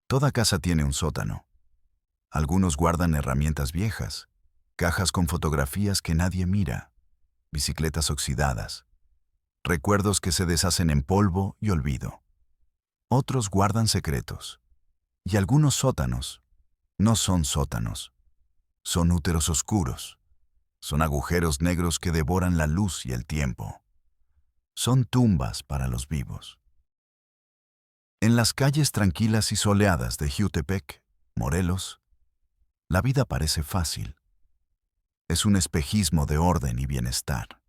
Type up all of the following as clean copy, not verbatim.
Toda casa tiene un sótano. Algunos guardan herramientas viejas, cajas con fotografías que nadie mira, bicicletas oxidadas, recuerdos que se deshacen en polvo y olvido. Otros guardan secretos. Y algunos sótanos no son sótanos, son úteros oscuros, son agujeros negros que devoran la luz y el tiempo. Son tumbas para los vivos. En las calles tranquilas y soleadas de Jiutepec, Morelos, la vida parece fácil. Es un espejismo de orden y bienestar.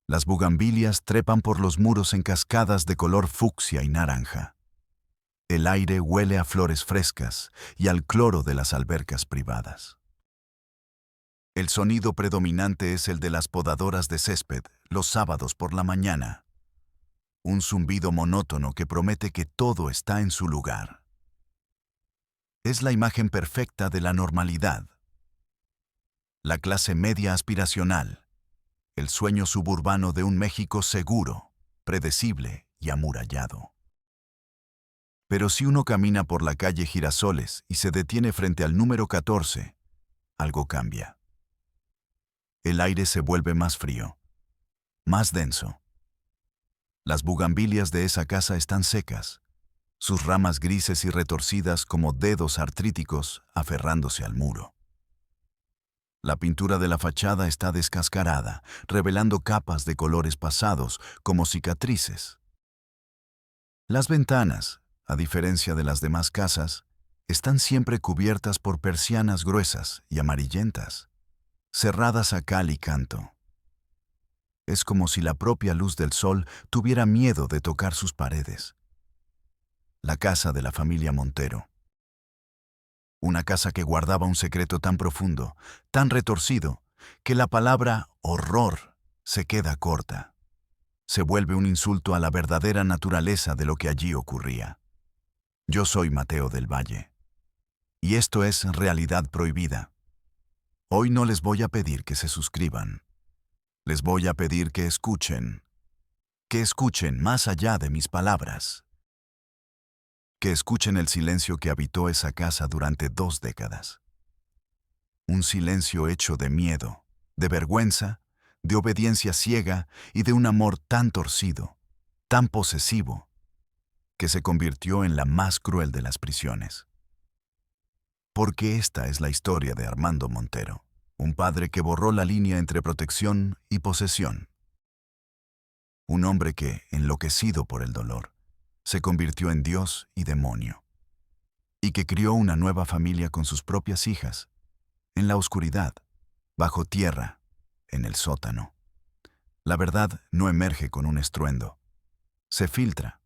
Las bugambilias trepan por los muros en cascadas de color fucsia y naranja. El aire huele a flores frescas y al cloro de las albercas privadas. El sonido predominante es el de las podadoras de césped los sábados por la mañana. Un zumbido monótono que promete que todo está en su lugar. Es la imagen perfecta de la normalidad. La clase media aspiracional, el sueño suburbano de un México seguro, predecible y amurallado. Pero si uno camina por la calle Girasoles y se detiene frente al número 14, algo cambia. El aire se vuelve más frío, más denso. Las bugambilias de esa casa están secas, sus ramas grises y retorcidas como dedos artríticos aferrándose al muro. La pintura de la fachada está descascarada, revelando capas de colores pasados como cicatrices. Las ventanas, a diferencia de las demás casas, están siempre cubiertas por persianas gruesas y amarillentas, cerradas a cal y canto. Es como si la propia luz del sol tuviera miedo de tocar sus paredes. La casa de la familia Montero. Una casa que guardaba un secreto tan profundo, tan retorcido, que la palabra horror se queda corta. Se vuelve un insulto a la verdadera naturaleza de lo que allí ocurría. Yo soy Mateo del Valle. Y esto es Realidad Prohibida. Hoy no les voy a pedir que se suscriban. Les voy a pedir que escuchen más allá de mis palabras. Que escuchen el silencio que habitó esa casa durante 2 décadas. Un silencio hecho de miedo, de vergüenza, de obediencia ciega y de un amor tan torcido, tan posesivo, que se convirtió en la más cruel de las prisiones. Porque esta es la historia de Armando Montero. Un padre que borró la línea entre protección y posesión. Un hombre que, enloquecido por el dolor, se convirtió en Dios y demonio. Y que crió una nueva familia con sus propias hijas, en la oscuridad, bajo tierra, en el sótano. La verdad no emerge con un estruendo. Se filtra,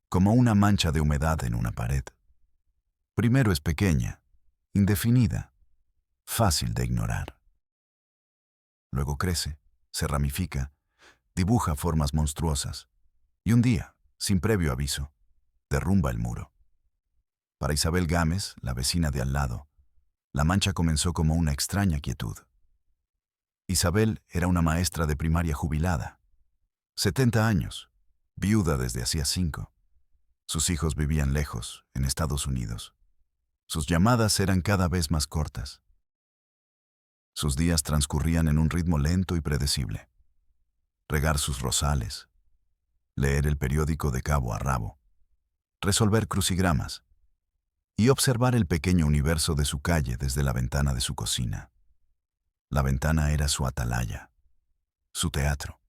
como una mancha de humedad en una pared. Primero es pequeña, indefinida, fácil de ignorar. Luego crece, se ramifica, dibuja formas monstruosas, y un día, sin previo aviso, derrumba el muro. Para Isabel Gámez, la vecina de al lado, la mancha comenzó como una extraña quietud. Isabel era una maestra de primaria jubilada, 70 años, viuda desde hacía 5. Sus hijos vivían lejos, en Estados Unidos. Sus llamadas eran cada vez más cortas. Sus días transcurrían en un ritmo lento y predecible. Regar sus rosales, leer el periódico de cabo a rabo, resolver crucigramas y observar el pequeño universo de su calle desde la ventana de su cocina. La ventana era su atalaya, su teatro.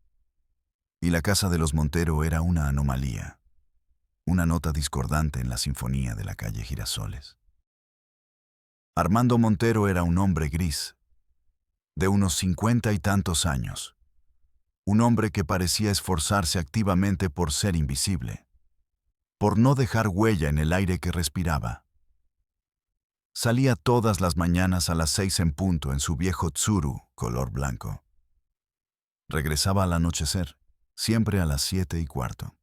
Y la casa de los Montero era una anomalía, una nota discordante en la sinfonía de la calle Girasoles. Armando Montero era un hombre gris, de unos 50 y tantos años. Un hombre que parecía esforzarse activamente por ser invisible, por no dejar huella en el aire que respiraba. Salía todas las mañanas a las 6 en punto en su viejo Tsuru color blanco. Regresaba al anochecer, siempre a las 7:15.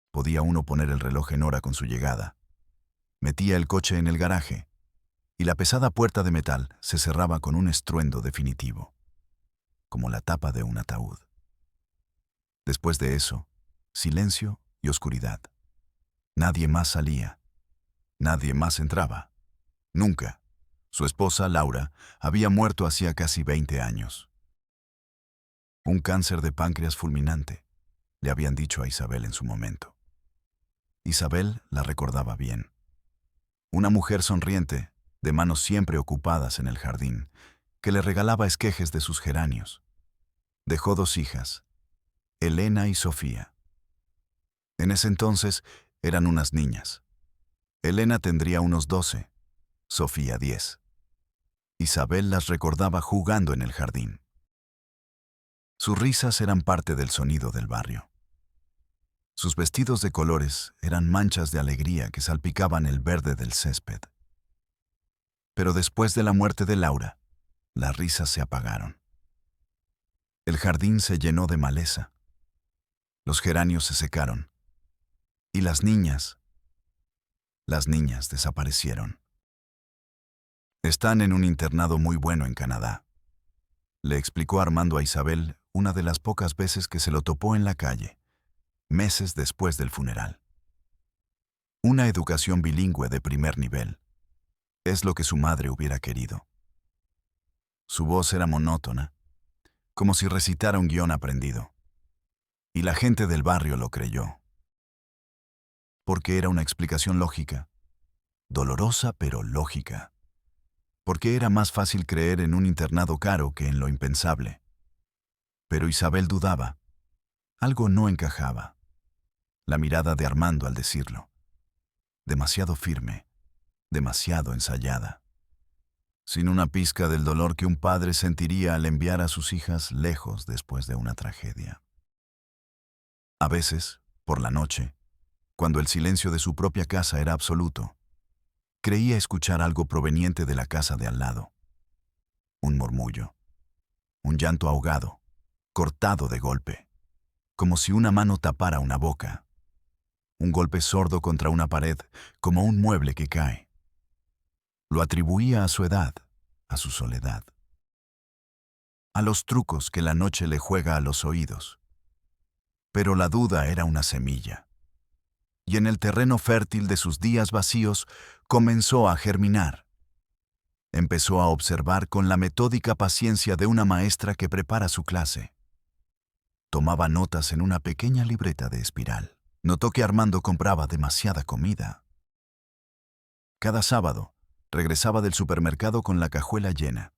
Podía uno poner el reloj en hora con su llegada. Metía el coche en el garaje, y la pesada puerta de metal se cerraba con un estruendo definitivo, como la tapa de un ataúd. Después de eso, silencio y oscuridad. Nadie más salía. Nadie más entraba. Nunca. Su esposa, Laura, había muerto hacía casi 20 años. Un cáncer de páncreas fulminante, le habían dicho a Isabel en su momento. Isabel la recordaba bien. Una mujer sonriente, de manos siempre ocupadas en el jardín, que le regalaba esquejes de sus geranios. Dejó 2 hijas, Elena y Sofía. En ese entonces eran unas niñas. Elena tendría unos 12, Sofía 10. Isabel las recordaba jugando en el jardín. Sus risas eran parte del sonido del barrio. Sus vestidos de colores eran manchas de alegría que salpicaban el verde del césped. Pero después de la muerte de Laura, las risas se apagaron. El jardín se llenó de maleza. Los geranios se secaron. Y las niñas desaparecieron. Están en un internado muy bueno en Canadá, le explicó Armando a Isabel una de las pocas veces que se lo topó en la calle, meses después del funeral. Una educación bilingüe de primer nivel. Es lo que su madre hubiera querido. Su voz era monótona, como si recitara un guión aprendido. Y la gente del barrio lo creyó. Porque era una explicación lógica, dolorosa pero lógica. Porque era más fácil creer en un internado caro que en lo impensable. Pero Isabel dudaba. Algo no encajaba. La mirada de Armando al decirlo. Demasiado firme, demasiado ensayada. Sin una pizca del dolor que un padre sentiría al enviar a sus hijas lejos después de una tragedia. A veces, por la noche, cuando el silencio de su propia casa era absoluto, creía escuchar algo proveniente de la casa de al lado. Un murmullo, un llanto ahogado, cortado de golpe, como si una mano tapara una boca. Un golpe sordo contra una pared, como un mueble que cae. Lo atribuía a su edad, a su soledad. A los trucos que la noche le juega a los oídos. Pero la duda era una semilla. Y en el terreno fértil de sus días vacíos comenzó a germinar. Empezó a observar con la metódica paciencia de una maestra que prepara su clase. Tomaba notas en una pequeña libreta de espiral. Notó que Armando compraba demasiada comida. Cada sábado, regresaba del supermercado con la cajuela llena.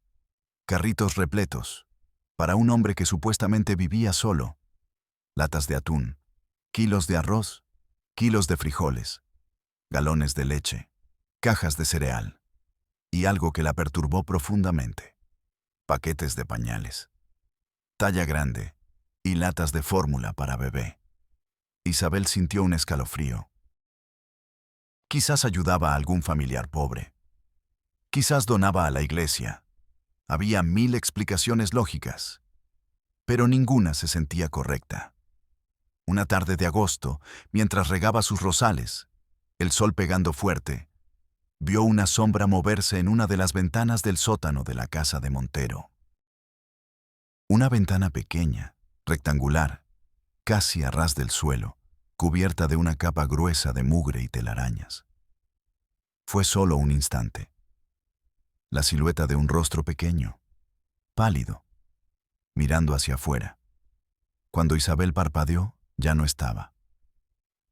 Carritos repletos. Para un hombre que supuestamente vivía solo. Latas de atún, kilos de arroz, kilos de frijoles, galones de leche, cajas de cereal. Y algo que la perturbó profundamente. Paquetes de pañales. Talla grande y latas de fórmula para bebé. Isabel sintió un escalofrío. Quizás ayudaba a algún familiar pobre. Quizás donaba a la iglesia. Había 1000 explicaciones lógicas, pero ninguna se sentía correcta. Una tarde de agosto, mientras regaba sus rosales, el sol pegando fuerte, vio una sombra moverse en una de las ventanas del sótano de la casa de Montero. Una ventana pequeña, rectangular, casi a ras del suelo, cubierta de una capa gruesa de mugre y telarañas. Fue solo un instante. La silueta de un rostro pequeño, pálido, mirando hacia afuera. Cuando Isabel parpadeó, ya no estaba.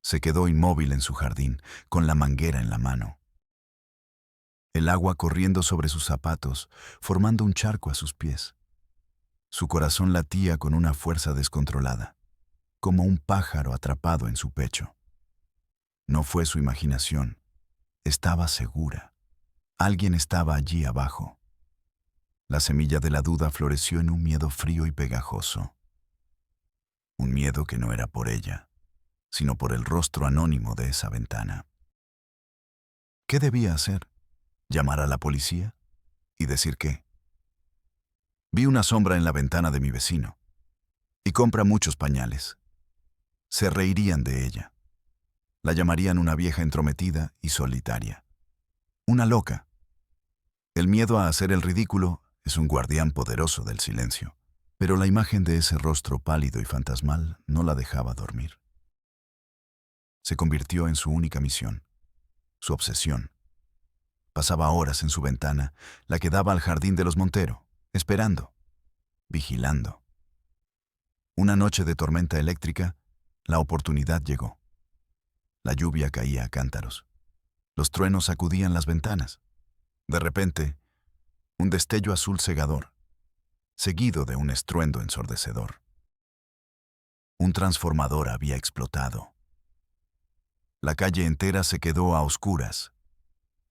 Se quedó inmóvil en su jardín, con la manguera en la mano. El agua corriendo sobre sus zapatos, formando un charco a sus pies. Su corazón latía con una fuerza descontrolada, como un pájaro atrapado en su pecho. No fue su imaginación, estaba segura. Alguien estaba allí abajo. La semilla de la duda floreció en un miedo frío y pegajoso. Un miedo que no era por ella, sino por el rostro anónimo de esa ventana. ¿Qué debía hacer? ¿Llamar a la policía? ¿Y decir qué? Vi una sombra en la ventana de mi vecino. Y compra muchos pañales. Se reirían de ella. La llamarían una vieja entrometida y solitaria. Una loca. El miedo a hacer el ridículo es un guardián poderoso del silencio. Pero la imagen de ese rostro pálido y fantasmal no la dejaba dormir. Se convirtió en su única misión, su obsesión. Pasaba horas en su ventana, la que daba al jardín de los Montero, esperando, vigilando. Una noche de tormenta eléctrica, la oportunidad llegó. La lluvia caía a cántaros. Los truenos sacudían las ventanas. De repente, un destello azul cegador, seguido de un estruendo ensordecedor. Un transformador había explotado. La calle entera se quedó a oscuras.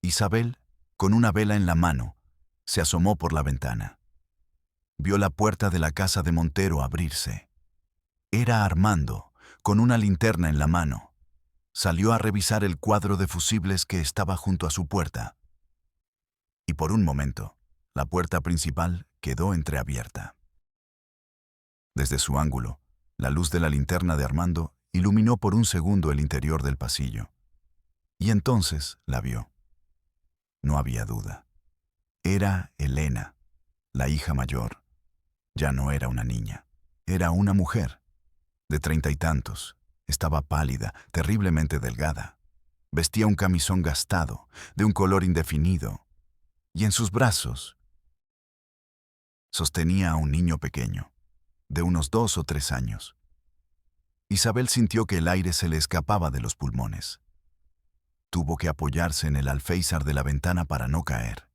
Isabel, con una vela en la mano, se asomó por la ventana. Vio la puerta de la casa de Montero abrirse. Era Armando, con una linterna en la mano. Salió a revisar el cuadro de fusibles que estaba junto a su puerta. Y por un momento, la puerta principal quedó entreabierta. Desde su ángulo, la luz de la linterna de Armando iluminó por un segundo el interior del pasillo. Y entonces la vio. No había duda. Era Elena, la hija mayor. Ya no era una niña. Era una mujer. De 30 y tantos. Estaba pálida, terriblemente delgada. Vestía un camisón gastado, de un color indefinido. Y en sus brazos sostenía a un niño pequeño, de unos 2 o 3 años. Isabel sintió que el aire se le escapaba de los pulmones. Tuvo que apoyarse en el alféizar de la ventana para no caer.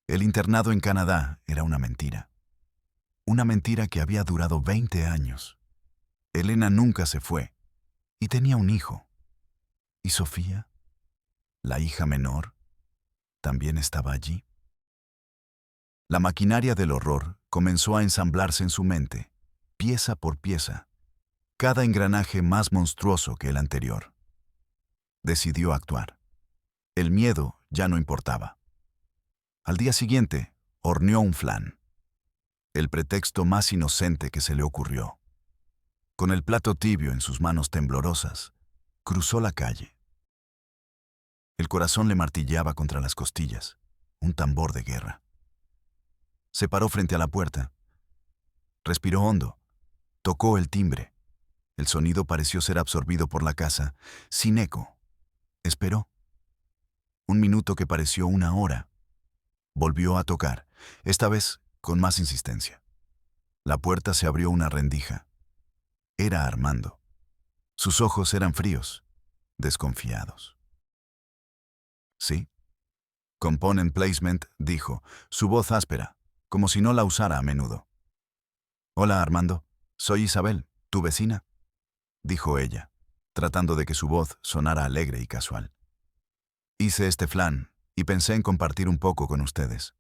El internado en Canadá era una mentira. Una mentira que había durado 20 años. Elena nunca se fue, y tenía un hijo. ¿Y Sofía, la hija menor, también estaba allí? La maquinaria del horror comenzó a ensamblarse en su mente, pieza por pieza, cada engranaje más monstruoso que el anterior. Decidió actuar. El miedo ya no importaba. Al día siguiente, horneó un flan. El pretexto más inocente que se le ocurrió. Con el plato tibio en sus manos temblorosas, cruzó la calle. El corazón le martilleaba contra las costillas, un tambor de guerra. Se paró frente a la puerta. Respiró hondo. Tocó el timbre. El sonido pareció ser absorbido por la casa, sin eco. Esperó. Un minuto que pareció una hora. Volvió a tocar, esta vez con más insistencia. La puerta se abrió una rendija. Era Armando. Sus ojos eran fríos, desconfiados. ¿Sí? Component Placement, dijo, su voz áspera, como si no la usara a menudo. Hola, Armando. Soy Isabel, tu vecina, dijo ella, tratando de que su voz sonara alegre y casual. Hice este flan y pensé en compartir un poco con ustedes.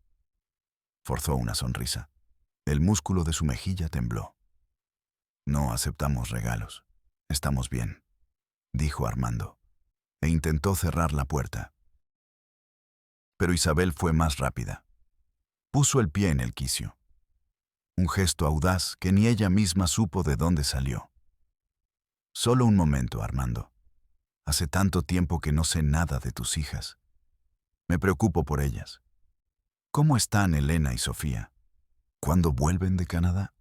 Forzó una sonrisa. El músculo de su mejilla tembló. No aceptamos regalos. Estamos bien, dijo Armando, e intentó cerrar la puerta. Pero Isabel fue más rápida. Puso el pie en el quicio. Un gesto audaz que ni ella misma supo de dónde salió. Solo un momento, Armando. Hace tanto tiempo que no sé nada de tus hijas. Me preocupo por ellas. ¿Cómo están Elena y Sofía? ¿Cuándo vuelven de Canadá?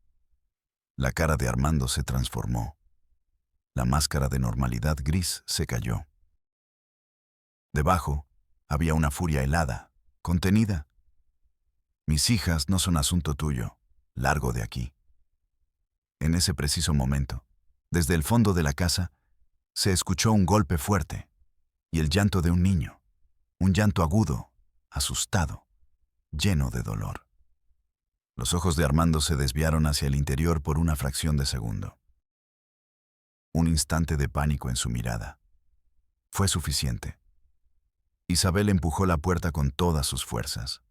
La cara de Armando se transformó. La máscara de normalidad gris se cayó. Debajo había una furia helada, contenida. Mis hijas no son asunto tuyo. Largo de aquí. En ese preciso momento, desde el fondo de la casa, se escuchó un golpe fuerte y el llanto de un niño, un llanto agudo, asustado, lleno de dolor. Los ojos de Armando se desviaron hacia el interior por una fracción de segundo. Un instante de pánico en su mirada. Fue suficiente. Isabel empujó la puerta con todas sus fuerzas.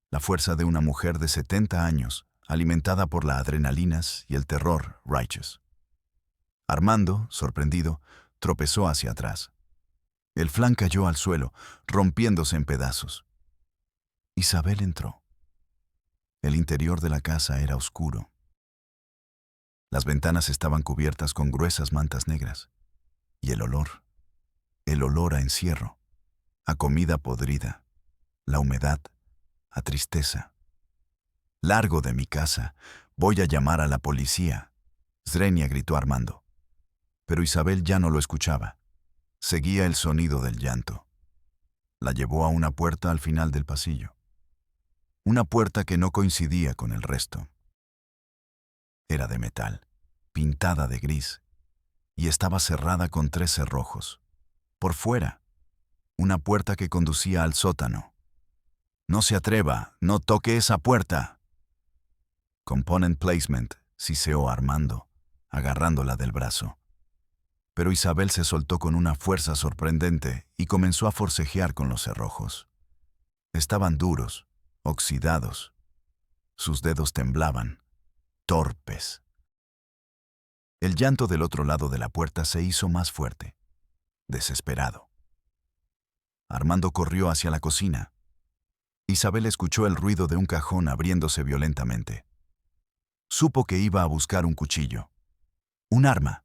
La fuerza de una mujer de 70 años, alimentada por las adrenalinas y el terror righteous. Armando, sorprendido, tropezó hacia atrás. El flan cayó al suelo, rompiéndose en pedazos. Isabel entró. El interior de la casa era oscuro. Las ventanas estaban cubiertas con gruesas mantas negras. Y el olor a encierro, a comida podrida, la humedad, a tristeza. Largo de mi casa, voy a llamar a la policía, Zrenia gritó Armando. Pero Isabel ya no lo escuchaba. Seguía el sonido del llanto. La llevó a una puerta al final del pasillo. Una puerta que no coincidía con el resto. Era de metal, pintada de gris, y estaba cerrada con 3 cerrojos. Por fuera, una puerta que conducía al sótano. «No se atreva, no toque esa puerta». «Component placement», siseó Armando, agarrándola del brazo. Pero Isabel se soltó con una fuerza sorprendente y comenzó a forcejear con los cerrojos. Estaban duros, oxidados. Sus dedos temblaban, torpes. El llanto del otro lado de la puerta se hizo más fuerte, desesperado. Armando corrió hacia la cocina. Isabel escuchó el ruido de un cajón abriéndose violentamente. Supo que iba a buscar un cuchillo, un arma.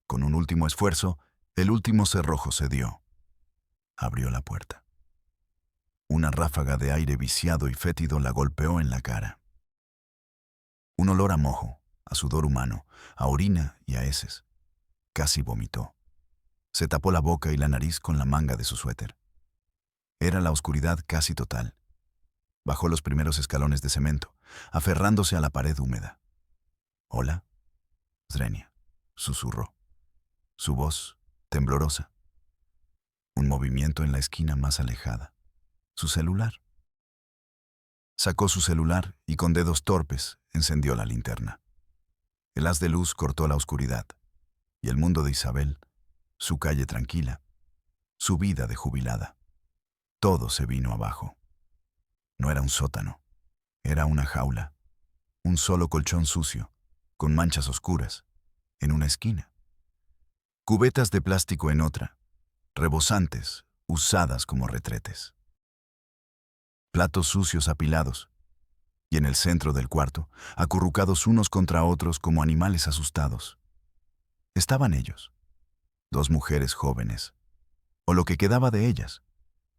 Con un último esfuerzo, el último cerrojo cedió. Abrió la puerta. Una ráfaga de aire viciado y fétido la golpeó en la cara. Un olor a mojo, a sudor humano, a orina y a heces. Casi vomitó. Se tapó la boca y la nariz con la manga de su suéter. Era la oscuridad casi total. Bajó los primeros escalones de cemento, aferrándose a la pared húmeda. «Hola, Zrenia», susurró. Su voz, temblorosa. Un movimiento en la esquina más alejada. Su celular. Sacó su celular y con dedos torpes encendió la linterna. El haz de luz cortó la oscuridad, y el mundo de Isabel, su calle tranquila, su vida de jubilada. Todo se vino abajo. No era un sótano, era una jaula, un solo colchón sucio, con manchas oscuras, en una esquina. Cubetas de plástico en otra, rebosantes, usadas como retretes. Platos sucios apilados, y en el centro del cuarto, acurrucados unos contra otros como animales asustados. Estaban ellos, 2 mujeres jóvenes, o lo que quedaba de ellas.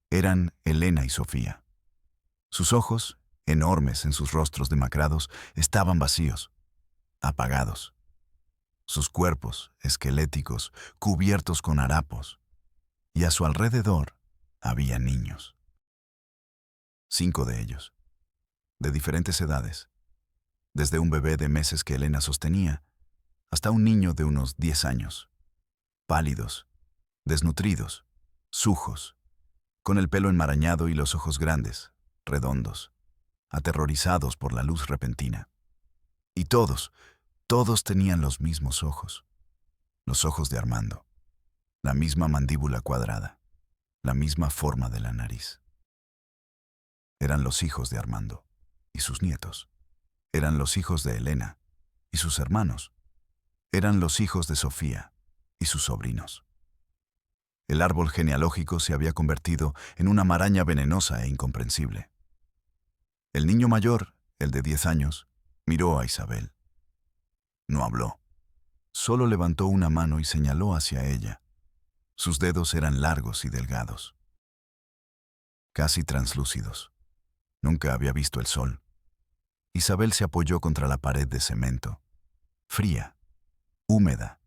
Eran Elena y Sofía. Sus ojos, enormes en sus rostros demacrados, estaban vacíos, apagados. Sus cuerpos, esqueléticos, cubiertos con harapos. Y a su alrededor había niños. 5 de ellos, de diferentes edades, desde un bebé de meses que Elena sostenía, hasta un niño de unos 10 años, pálidos, desnutridos, sujos, con el pelo enmarañado y los ojos grandes, redondos, aterrorizados por la luz repentina. Y todos tenían los mismos ojos, los ojos de Armando, la misma mandíbula cuadrada, la misma forma de la nariz. Eran los hijos de Armando y sus nietos. Eran los hijos de Elena y sus hermanos. Eran los hijos de Sofía y sus sobrinos. El árbol genealógico se había convertido en una maraña venenosa e incomprensible. El niño mayor, el de 10 años, miró a Isabel. No habló. Solo levantó una mano y señaló hacia ella. Sus dedos eran largos y delgados, casi translúcidos. Nunca había visto el sol. Isabel se apoyó contra la pared de cemento, fría, húmeda.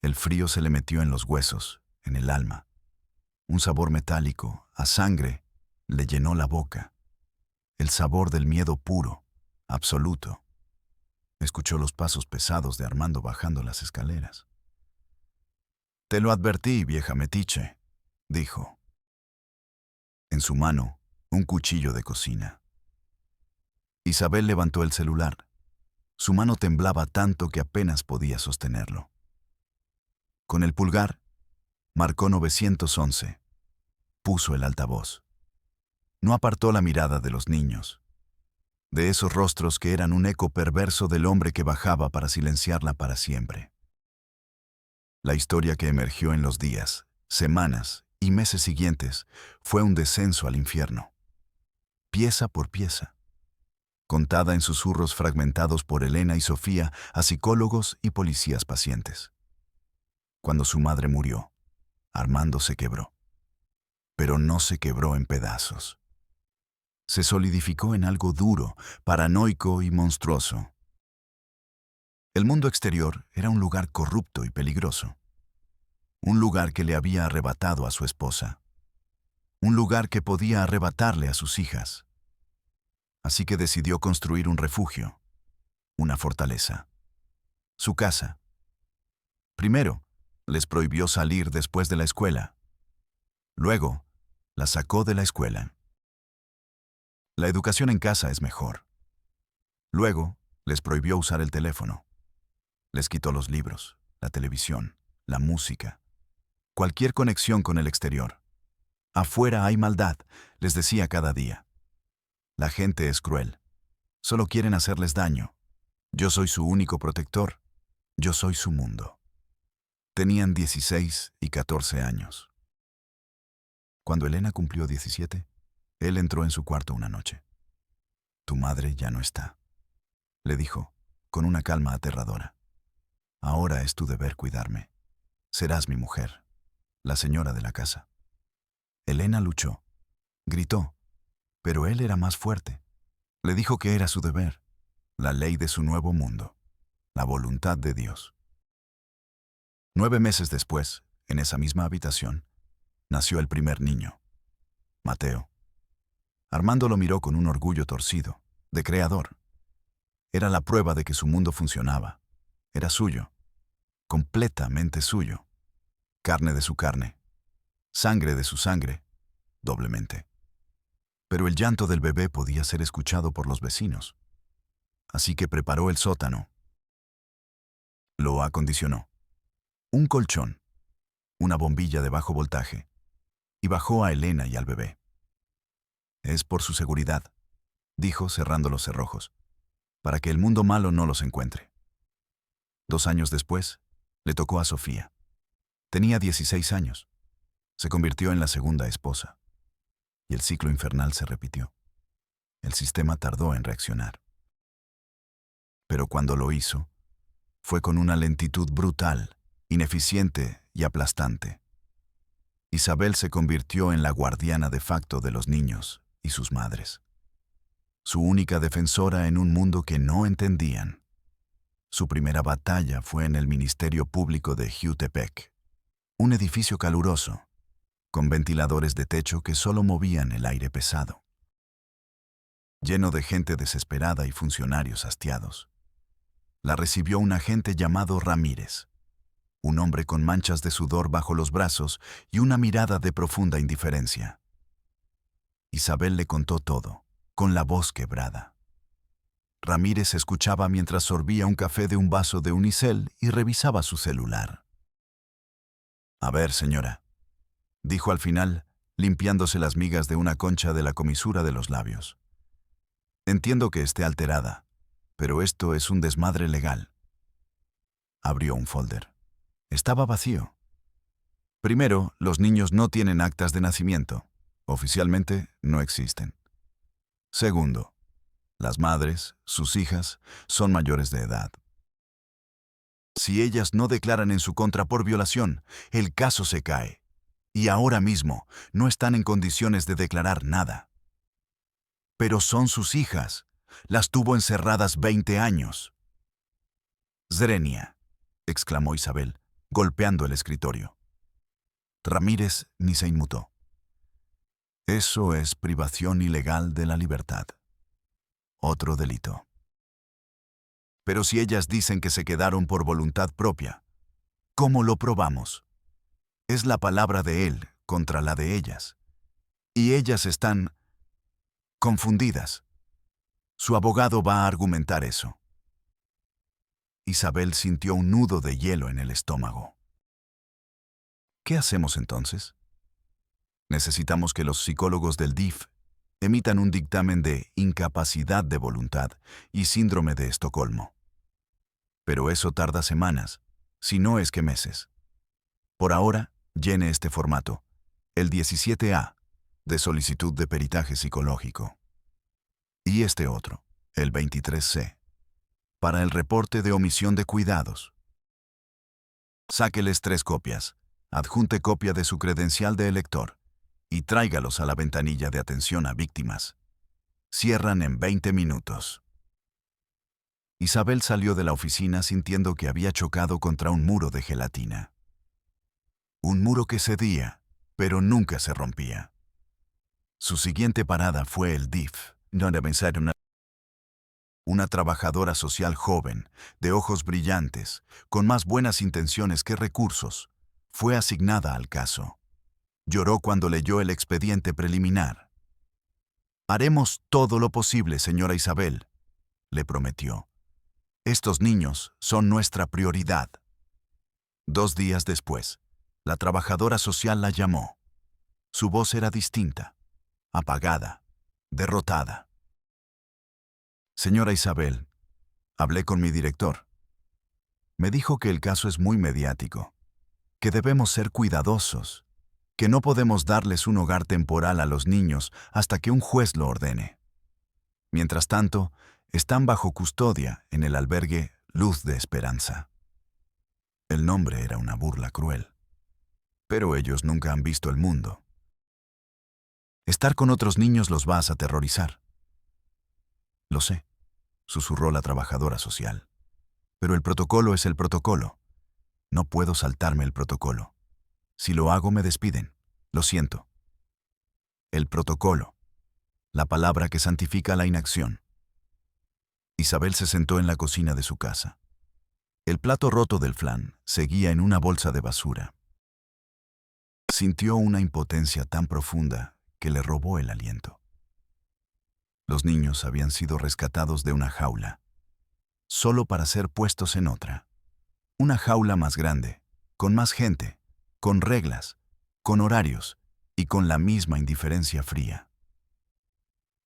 El frío se le metió en los huesos, en el alma. Un sabor metálico, a sangre, le llenó la boca. El sabor del miedo puro, absoluto. Escuchó los pasos pesados de Armando bajando las escaleras. «Te lo advertí, vieja metiche», dijo. En su mano, un cuchillo de cocina. Isabel levantó el celular. Su mano temblaba tanto que apenas podía sostenerlo. Con el pulgar, marcó 911. Puso el altavoz. No apartó la mirada de los niños, de esos rostros que eran un eco perverso del hombre que bajaba para silenciarla para siempre. La historia que emergió en los días, semanas y meses siguientes fue un descenso al infierno. Pieza por pieza, contada en susurros fragmentados por Elena y Sofía a psicólogos y policías pacientes. Cuando su madre murió, Armando se quebró. Pero no se quebró en pedazos. Se solidificó en algo duro, paranoico y monstruoso. El mundo exterior era un lugar corrupto y peligroso. Un lugar que le había arrebatado a su esposa. Un lugar que podía arrebatarle a sus hijas. Así que decidió construir un refugio, una fortaleza, su casa. Primero, les prohibió salir después de la escuela. Luego, las sacó de la escuela. La educación en casa es mejor. Luego, les prohibió usar el teléfono. Les quitó los libros, la televisión, la música, cualquier conexión con el exterior. Afuera hay maldad, les decía cada día. La gente es cruel. Solo quieren hacerles daño. Yo soy su único protector. Yo soy su mundo. Tenían 16 y 14 años. Cuando Elena cumplió 17, él entró en su cuarto una noche. Tu madre ya no está, le dijo, con una calma aterradora. Ahora es tu deber cuidarme. Serás mi mujer, la señora de la casa. Elena luchó, gritó, pero él era más fuerte. Le dijo que era su deber, la ley de su nuevo mundo, la voluntad de Dios. 9 meses después, en esa misma habitación, nació el primer niño, Mateo. Armando lo miró con un orgullo torcido, de creador. Era la prueba de que su mundo funcionaba. Era suyo, completamente suyo. Carne de su carne, sangre de su sangre, doblemente. Pero el llanto del bebé podía ser escuchado por los vecinos. Así que preparó el sótano. Lo acondicionó. Un colchón, una bombilla de bajo voltaje, y bajó a Elena y al bebé. Es por su seguridad, dijo cerrando los cerrojos, para que el mundo malo no los encuentre. 2 años después, le tocó a Sofía. Tenía 16 años. Se convirtió en la segunda esposa. Y el ciclo infernal se repitió. El sistema tardó en reaccionar. Pero cuando lo hizo, fue con una lentitud brutal, ineficiente y aplastante. Isabel se convirtió en la guardiana de facto de los niños y sus madres. Su única defensora en un mundo que no entendían. Su primera batalla fue en el Ministerio Público de Jutepec, un edificio caluroso, con ventiladores de techo que solo movían el aire pesado. Lleno de gente desesperada y funcionarios hastiados. La recibió un agente llamado Ramírez, un hombre con manchas de sudor bajo los brazos y una mirada de profunda indiferencia. Isabel le contó todo, con la voz quebrada. Ramírez escuchaba mientras sorbía un café de un vaso de unicel y revisaba su celular. A ver, señora, dijo al final, limpiándose las migas de una concha de la comisura de los labios. Entiendo que esté alterada, pero esto es un desmadre legal. Abrió un folder. Estaba vacío. Primero, los niños no tienen actas de nacimiento. Oficialmente, no existen. Segundo, las madres, sus hijas, son mayores de edad. Si ellas no declaran en su contra por violación, el caso se cae. Y ahora mismo no están en condiciones de declarar nada. Pero son sus hijas. Las tuvo encerradas 20 años. Zrenia, exclamó Isabel, golpeando el escritorio. Ramírez ni se inmutó. Eso es privación ilegal de la libertad. Otro delito. Pero si ellas dicen que se quedaron por voluntad propia, ¿cómo lo probamos? Es la palabra de él contra la de ellas. Y ellas están confundidas. Su abogado va a argumentar eso. Isabel sintió un nudo de hielo en el estómago. ¿Qué hacemos entonces? Necesitamos que los psicólogos del DIF emitan un dictamen de incapacidad de voluntad y síndrome de Estocolmo. Pero eso tarda semanas, si no es que meses. Por ahora, llene este formato, el 17A, de solicitud de peritaje psicológico. Y este otro, el 23C, para el reporte de omisión de cuidados. Sáqueles 3 copias, adjunte copia de su credencial de elector y tráigalos a la ventanilla de atención a víctimas. Cierran en 20 minutos. Isabel salió de la oficina sintiendo que había chocado contra un muro de gelatina. Un muro que cedía, pero nunca se rompía. Su siguiente parada fue el DIF, donde pensar una trabajadora social joven, de ojos brillantes, con más buenas intenciones que recursos, fue asignada al caso. Lloró cuando leyó el expediente preliminar. «Haremos todo lo posible, señora Isabel», le prometió. «Estos niños son nuestra prioridad». 2 días después, la trabajadora social la llamó. Su voz era distinta, apagada, derrotada. «Señora Isabel, hablé con mi director. Me dijo que el caso es muy mediático, que debemos ser cuidadosos, que no podemos darles un hogar temporal a los niños hasta que un juez lo ordene. Mientras tanto, están bajo custodia en el albergue Luz de Esperanza». El nombre era una burla cruel. Pero ellos nunca han visto el mundo. «Estar con otros niños los vas a aterrorizar». «Lo sé», susurró la trabajadora social. «Pero el protocolo es el protocolo. No puedo saltarme el protocolo. Si lo hago me despiden. Lo siento». El protocolo, la palabra que santifica la inacción. Isabel se sentó en la cocina de su casa. El plato roto del flan seguía en una bolsa de basura. Sintió una impotencia tan profunda que le robó el aliento. Los niños habían sido rescatados de una jaula, solo para ser puestos en otra. Una jaula más grande, con más gente, con reglas, con horarios y con la misma indiferencia fría.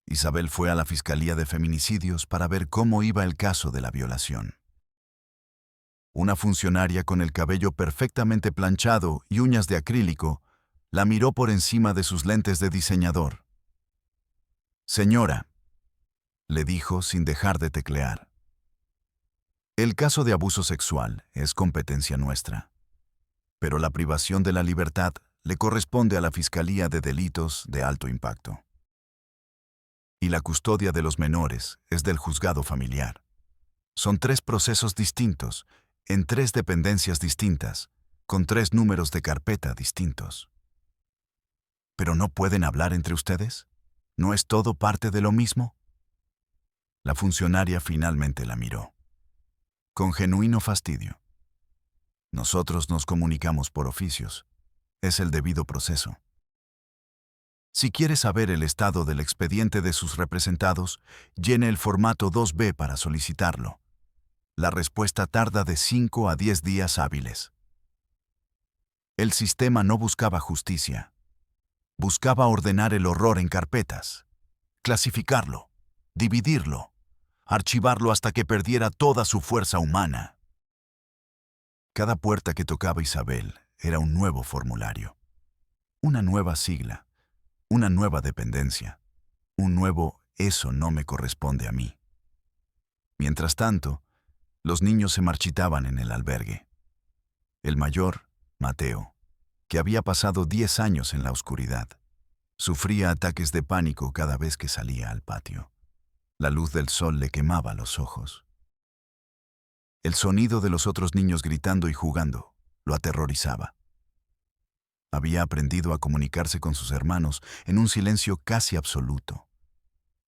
Isabel fue a la Fiscalía de Feminicidios para ver cómo iba el caso de la violación. Una funcionaria con el cabello perfectamente planchado y uñas de acrílico la miró por encima de sus lentes de diseñador. «Señora», le dijo sin dejar de teclear, «el caso de abuso sexual es competencia nuestra, pero la privación de la libertad le corresponde a la Fiscalía de Delitos de Alto Impacto. Y la custodia de los menores es del juzgado familiar. Son 3 procesos distintos, en 3 dependencias distintas, con 3 números de carpeta distintos». «¿Pero no pueden hablar entre ustedes? ¿No es todo parte de lo mismo?». La funcionaria finalmente la miró, con genuino fastidio. «Nosotros nos comunicamos por oficios. Es el debido proceso. Si quiere saber el estado del expediente de sus representados, llene el formato 2B para solicitarlo. La respuesta tarda de 5 a 10 días hábiles». El sistema no buscaba justicia. Buscaba ordenar el horror en carpetas, clasificarlo, dividirlo, archivarlo hasta que perdiera toda su fuerza humana. Cada puerta que tocaba Isabel era un nuevo formulario, una nueva sigla, una nueva dependencia, un nuevo «eso no me corresponde a mí». Mientras tanto, los niños se marchitaban en el albergue. El mayor, Mateo, que había pasado 10 años en la oscuridad, sufría ataques de pánico cada vez que salía al patio. La luz del sol le quemaba los ojos. El sonido de los otros niños gritando y jugando lo aterrorizaba. Había aprendido a comunicarse con sus hermanos en un silencio casi absoluto,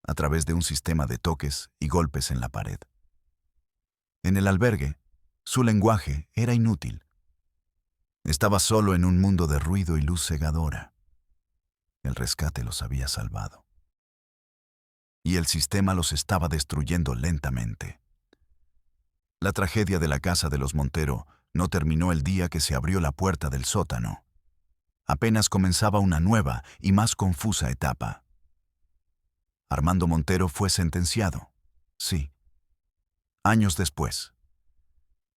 a través de un sistema de toques y golpes en la pared. En el albergue, su lenguaje era inútil. Estaba solo en un mundo de ruido y luz cegadora. El rescate los había salvado. Y el sistema los estaba destruyendo lentamente. La tragedia de la casa de los Montero no terminó el día que se abrió la puerta del sótano. Apenas comenzaba una nueva y más confusa etapa. Armando Montero fue sentenciado. Sí. Años después.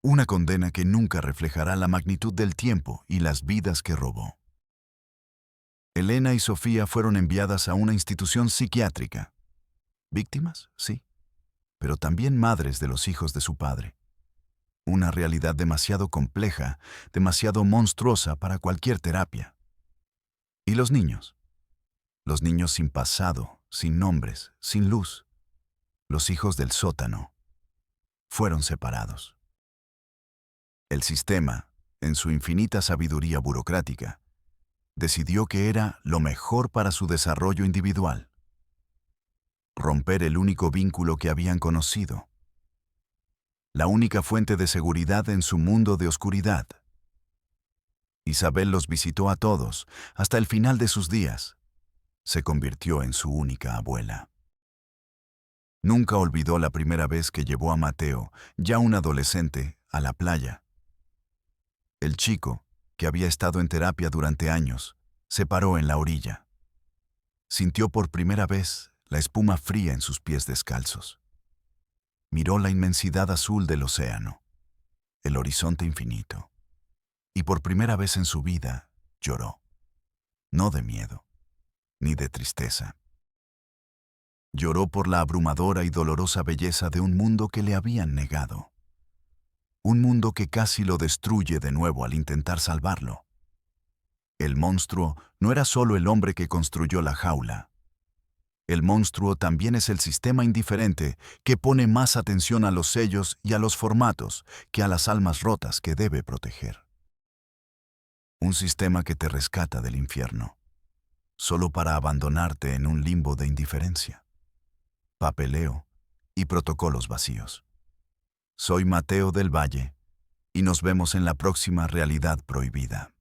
Una condena que nunca reflejará la magnitud del tiempo y las vidas que robó. Elena y Sofía fueron enviadas a una institución psiquiátrica. Víctimas, sí, pero también madres de los hijos de su padre. Una realidad demasiado compleja, demasiado monstruosa para cualquier terapia. ¿Y los niños? Los niños sin pasado, sin nombres, sin luz. Los hijos del sótano. fueron separados. El sistema, en su infinita sabiduría burocrática, decidió que era lo mejor para su desarrollo individual. Romper el único vínculo que habían conocido. La única fuente de seguridad en su mundo de oscuridad. Isabel los visitó a todos, hasta el final de sus días. Se convirtió en su única abuela. Nunca olvidó la primera vez que llevó a Mateo, ya un adolescente, a la playa. El chico, que había estado en terapia durante años, se paró en la orilla. Sintió por primera vez la espuma fría en sus pies descalzos. Miró la inmensidad azul del océano, el horizonte infinito, y por primera vez en su vida lloró. No de miedo, ni de tristeza. Lloró por la abrumadora y dolorosa belleza de un mundo que le habían negado. Un mundo que casi lo destruye de nuevo al intentar salvarlo. El monstruo no era solo el hombre que construyó la jaula. El monstruo también es el sistema indiferente que pone más atención a los sellos y a los formatos que a las almas rotas que debe proteger. Un sistema que te rescata del infierno, solo para abandonarte en un limbo de indiferencia, papeleo y protocolos vacíos. Soy Mateo del Valle y nos vemos en la próxima Realidad Prohibida.